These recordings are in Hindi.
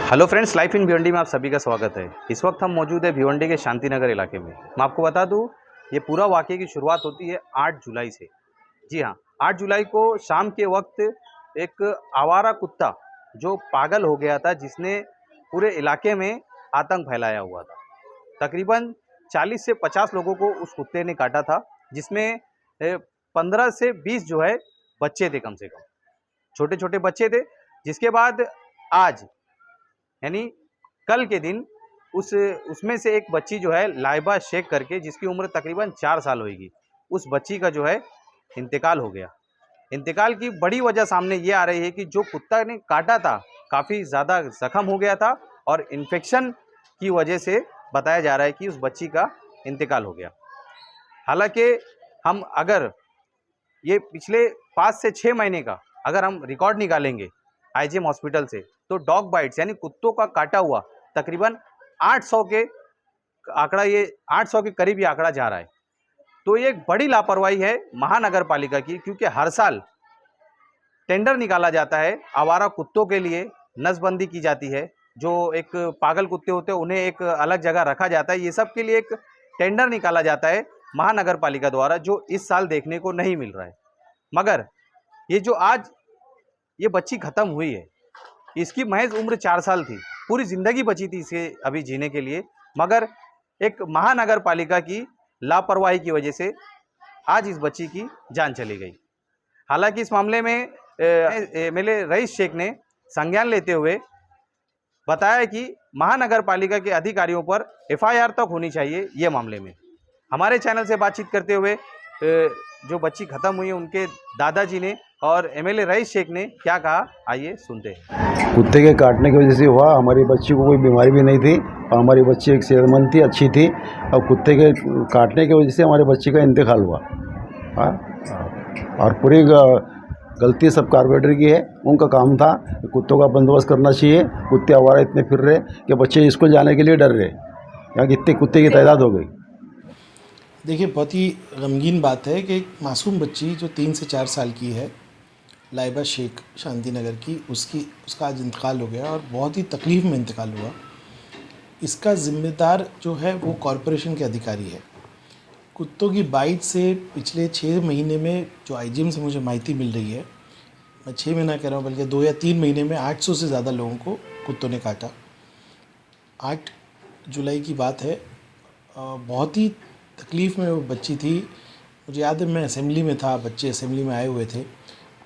Hello friends, life in Bhiwandi में आप सभी का स्वागत है। इस वक्त हम मौजूद है भिवंडी के शांति नगर इलाके में। मैं आपको बता दूं, ये पूरा वाक़ये की शुरुआत होती है 8 जुलाई से। जी हाँ, 8 जुलाई को शाम के वक्त एक आवारा कुत्ता जो पागल हो गया था, जिसने पूरे इलाके में आतंक फैलाया हुआ था। तकरीबन 40 से 50 लोगों को उस कुत्ते ने काटा था, जिसमें 15 से 20 जो है बच्चे थे, कम से कम छोटे छोटे बच्चे थे। जिसके बाद आज यानी कल के दिन उसमें से एक बच्ची जो है लाइबा शेख करके, जिसकी उम्र तकरीबन 4 साल होगी, उस बच्ची का जो है इंतकाल हो गया। इंतकाल की बड़ी वजह सामने ये आ रही है कि जो कुत्ता ने काटा था काफ़ी ज़्यादा ज़ख्म हो गया था और इन्फेक्शन की वजह से बताया जा रहा है कि उस बच्ची का इंतकाल हो गया। हालांकि हम अगर ये पिछले 5 से 6 महीने का अगर हम रिकॉर्ड निकालेंगे आईजीएम हॉस्पिटल से, तो डॉग बाइट्स यानी कुत्तों का काटा हुआ तकरीबन 800 के आंकड़ा, ये 800 के करीब ये आंकड़ा जा रहा है। तो ये एक बड़ी लापरवाही है महानगर पालिका की, क्योंकि हर साल टेंडर निकाला जाता है आवारा कुत्तों के लिए, नसबंदी की जाती है। जो एक पागल कुत्ते होते हैं उन्हें एक अलग जगह रखा जाता है। ये सब के लिए एक टेंडर निकाला जाता है महानगर पालिका द्वारा, जो इस साल देखने को नहीं मिल रहा है। मगर ये जो आज ये बच्ची ख़त्म हुई है, इसकी महज उम्र 4 साल थी, पूरी ज़िंदगी बची थी इसे अभी जीने के लिए, मगर एक महानगर पालिका की लापरवाही की वजह से आज इस बच्ची की जान चली गई। हालांकि इस मामले में एमएलए रईस शेख ने संज्ञान लेते हुए बताया कि महानगर पालिका के अधिकारियों पर एफआईआर तक होनी चाहिए ये मामले में। हमारे चैनल से बातचीत करते हुए जो बच्ची ख़त्म हुई है उनके दादाजी ने और एमएलए रईस शेख ने क्या कहा, आइए सुनते हैं। कुत्ते के काटने की वजह से हुआ। हमारी बच्ची को कोई बीमारी भी नहीं थी और हमारी बच्ची एक सेहतमंद थी, अच्छी थी, और कुत्ते के काटने की वजह से हमारी बच्ची का इंतकाल हुआ। और पूरी गलती सब कारपोरेटर की है। उनका काम था कुत्तों का बंदोबस्त करना चाहिए। कुत्ते आवारा इतने फिर रहे कि बच्चे स्कूल जाने के लिए डर रहे। यहाँ कितने कुत्ते की तादाद हो गई। देखिए, बहुत ही गमगीन बात है कि एक मासूम बच्ची जो 3 से 4 साल की है, लाइबा शेख शांति नगर की, उसका आज इंतकाल हो गया और बहुत ही तकलीफ़ में इंतकाल हुआ। इसका ज़िम्मेदार जो है वो कॉरपोरेशन के अधिकारी है। कुत्तों की बाइट से पिछले 6 महीने में जो आईजीएम से मुझे माहिती मिल रही है, मैं 6 महीना कह रहा हूँ बल्कि 2 या 3 महीने में 800 से ज़्यादा लोगों को कुत्तों ने काटा। 8 जुलाई की बात है। बहुत ही तकलीफ़ में वो बच्ची थी। मुझे याद है मैं असेंबली में था, बच्चे असेंबली में आए हुए थे,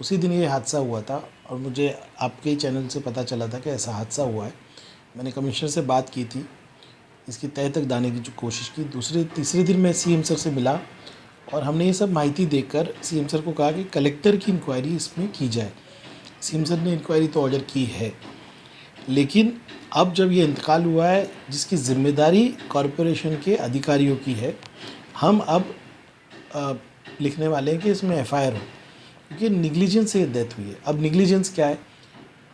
उसी दिन ये हादसा हुआ था और मुझे आपके ही चैनल से पता चला था कि ऐसा हादसा हुआ है। मैंने कमिश्नर से बात की थी, इसकी तह तक दाने की जो कोशिश की। तीसरे दिन मैं सीएम सर से मिला और हमने ये सब माहिती देकर सीएम सर को कहा कि कलेक्टर की इंक्वायरी इसमें की जाए। सीएम सर ने इंक्वायरी तो ऑर्डर की है, लेकिन अब जब ये इंतकाल हुआ है, जिसकी ज़िम्मेदारी कॉरपोरेशन के अधिकारियों की है, हम अब लिखने वाले हैं कि इसमें एफआईआर हो, क्योंकि निग्लिजेंस से डेथ हुई है। अब निग्लिजेंस क्या है?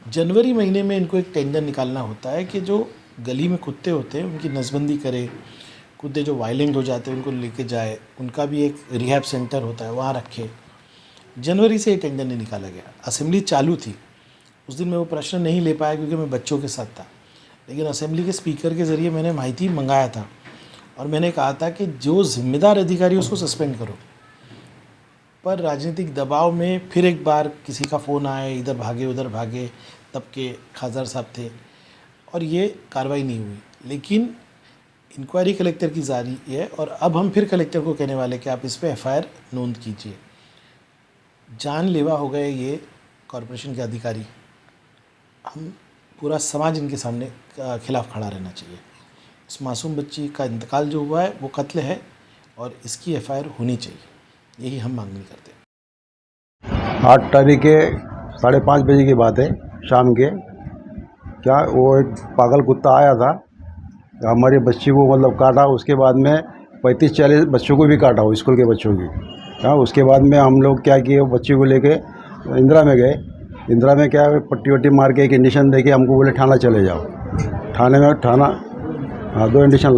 जनवरी महीने में इनको एक टेंडर निकालना होता है कि जो गली में कुत्ते होते हैं उनकी नसबंदी करे, कुत्ते जो वायलेंट हो जाते हैं उनको लेके जाए, उनका भी एक रिहैब सेंटर होता है वहाँ रखे। जनवरी से ये टेंडर नहीं निकाला गया। असेंबली चालू थी, उस दिन मैं वो प्रश्न नहीं ले पाया क्योंकि मैं बच्चों के साथ था, लेकिन असेंबली के स्पीकर के ज़रिए मैंने माहिती मंगाया था और मैंने कहा था कि जो ज़िम्मेदार अधिकारी उसको सस्पेंड करो। पर राजनीतिक दबाव में फिर एक बार किसी का फ़ोन आया, इधर भागे उधर भागे, तब के खासदार साहब थे और ये कार्रवाई नहीं हुई। लेकिन इंक्वायरी कलेक्टर की जारी है और अब हम फिर कलेक्टर को कहने वाले कि आप इस पर एफआईआर नोंद कीजिए। जानलेवा हो गए ये कॉरपोरेशन के अधिकारी। हम पूरा समाज इनके सामने खिलाफ खड़ा रहना चाहिए। इस मासूम बच्ची का इंतकाल जो हुआ है वो कत्ल है और इसकी एफआईआर होनी चाहिए, यही हम मांगनी करते हैं। 8 तारीख के 5:30 बजे की बात है, शाम के। क्या वो एक पागल कुत्ता आया था, हमारी बच्ची को मतलब काटा। उसके बाद में 35-40 बच्चों को भी काटा, वो स्कूल के बच्चों की। हाँ, उसके बाद में हम लोग क्या किए, बच्ची को लेके इंदिरा में गए। इंदिरा में क्या पट्टी वट्टी मार के एक इंजेक्शन दे के हमको बोले थाना चले जाओ। थाने में हाँ 2 इंजेक्शन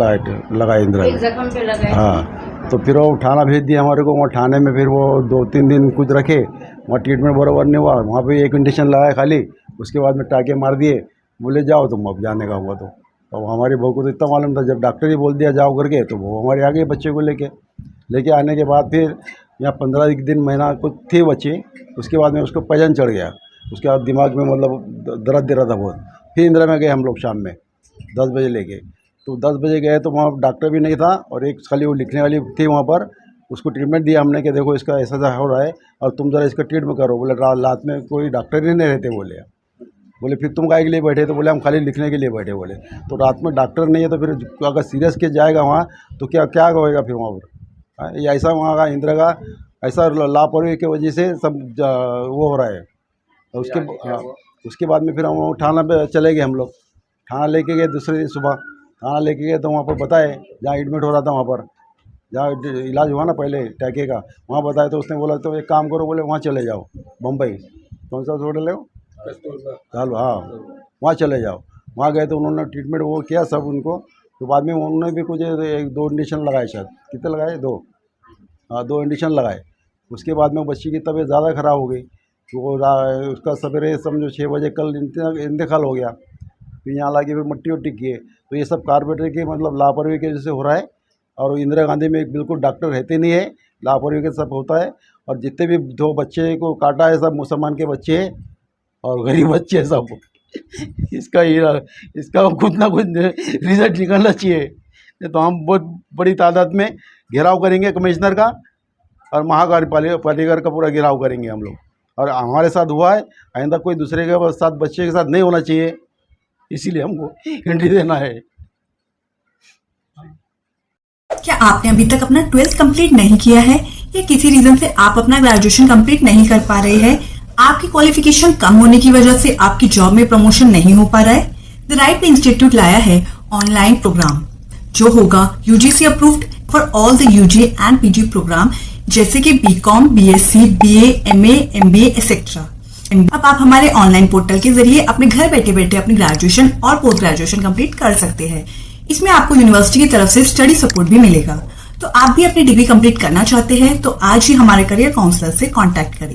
लगाए इंदिरा में। हाँ, तो फिर वो थाना भेज दिया हमारे को। वहाँ थाने में फिर वो 2-3 दिन कुछ रखे, वहाँ ट्रीटमेंट बराबर नहीं हुआ। वहाँ पे एक इंजेक्शन लगाया खाली, उसके बाद में टाँके मार दिए बोले जाओ तुम, अब जाने का हुआ तो। अब हमारी बहू को तो इतना मालूम था, जब डॉक्टर ही बोल दिया जाओ करके, तो वो हमारे आ गए बच्चे को लेके आने के बाद फिर यहाँ 15 दिन महीना कुछ थी बच्ची। उसके बाद में उसको वजन चढ़ गया, उसके बाद दिमाग में मतलब दर्द दे रहा था बहुत। फिर इंदिरा में गए हम लोग शाम में 10 बजे लेके, तो 10 बजे गए तो वहाँ डॉक्टर भी नहीं था और एक खाली वो लिखने वाली थी वहाँ पर। उसको ट्रीटमेंट दिया हमने कि देखो इसका ऐसा हो रहा है और तुम ज़रा इसका ट्रीटमेंट करो। बोले रात में कोई डॉक्टर ही नहीं रहते। बोले फिर तुम काहे के लिए बैठे? तो बोले हम खाली लिखने के लिए बैठे। बोले तो रात में डॉक्टर नहीं है तो फिर अगर सीरियस केस जाएगा वहाँ तो क्या होएगा फिर वहाँ पर? ये ऐसा वहाँ का इंदिरा का ऐसा लापरवाही की वजह से सब वो हो रहा है। तो उसके बाद में फिर हम थाना पे चले गए। हम लोग थाना लेके गए दूसरे दिन सुबह। थाना लेके गए तो वहाँ पर बताए, जहाँ एडमिट हो रहा था वहाँ पर, जहाँ इलाज हुआ ना पहले टैके का, वहाँ बताया। तो उसने बोला तो एक काम करो, बोले वहाँ चले जाओ बम्बई। कौन सा होटल है वो? हाँ, वहाँ चले जाओ। वहाँ गए तो उन्होंने ट्रीटमेंट वो किया सब उनको। तो बाद में उन्होंने भी कुछ 2 इंजेक्शन लगाए, शायद कितने लगाए, 2 इंजेक्शन लगाए। उसके बाद में बच्ची की तबीयत ज़्यादा ख़राब हो गई। तो वो उसका सवेरे समझो 6 बजे कल इंतकाल हो गया। फिर यहाँ लाके फिर मट्टी वट्टी किए। तो ये सब कारपोरेटर की मतलब लापरवाही की वजह से हो रहा है। और इंदिरा गांधी में बिल्कुल डॉक्टर रहते नहीं है, लापरवाही के सब होता है। और जितने भी 2 बच्चे को काटा है सब मुसलमान के बच्चे हैं और गरीब बच्चे सब। इसका कुछ ना कुछ रिजल्ट निकलना चाहिए। तो हम बहुत बड़ी तादाद में घेराव करेंगे कमिश्नर का और महापालिका का पूरा घेराव करेंगे हम लोग। और हमारे साथ हुआ है, आइंदा कोई दूसरे के साथ बच्चे के साथ नहीं होना चाहिए, इसीलिए हमको एंट्री देना है। क्या आपने अभी तक अपना 12th कंप्लीट नहीं किया है या किसी रीजन से आप अपना ग्रेजुएशन कंप्लीट नहीं कर पा रहे हैं? आपकी क्वालिफिकेशन कम होने की वजह से आपकी जॉब में प्रमोशन नहीं हो पा रहा है? द राइट इंस्टीट्यूट लाया है ऑनलाइन प्रोग्राम जो होगा UGC approved for all the UG and PG programme जैसे कि BCom, BSc, BA, MA, MBA etcetera. अब आप हमारे ऑनलाइन पोर्टल के जरिए अपने घर बैठे बैठे अपनी ग्रेजुएशन और पोस्ट ग्रेजुएशन कंप्लीट कर सकते हैं। इसमें आपको यूनिवर्सिटी की तरफ से स्टडी सपोर्ट भी मिलेगा। तो आप भी अपनी डिग्री कंप्लीट करना चाहते हैं तो आज ही हमारे करियर काउंसलर से कांटेक्ट करें।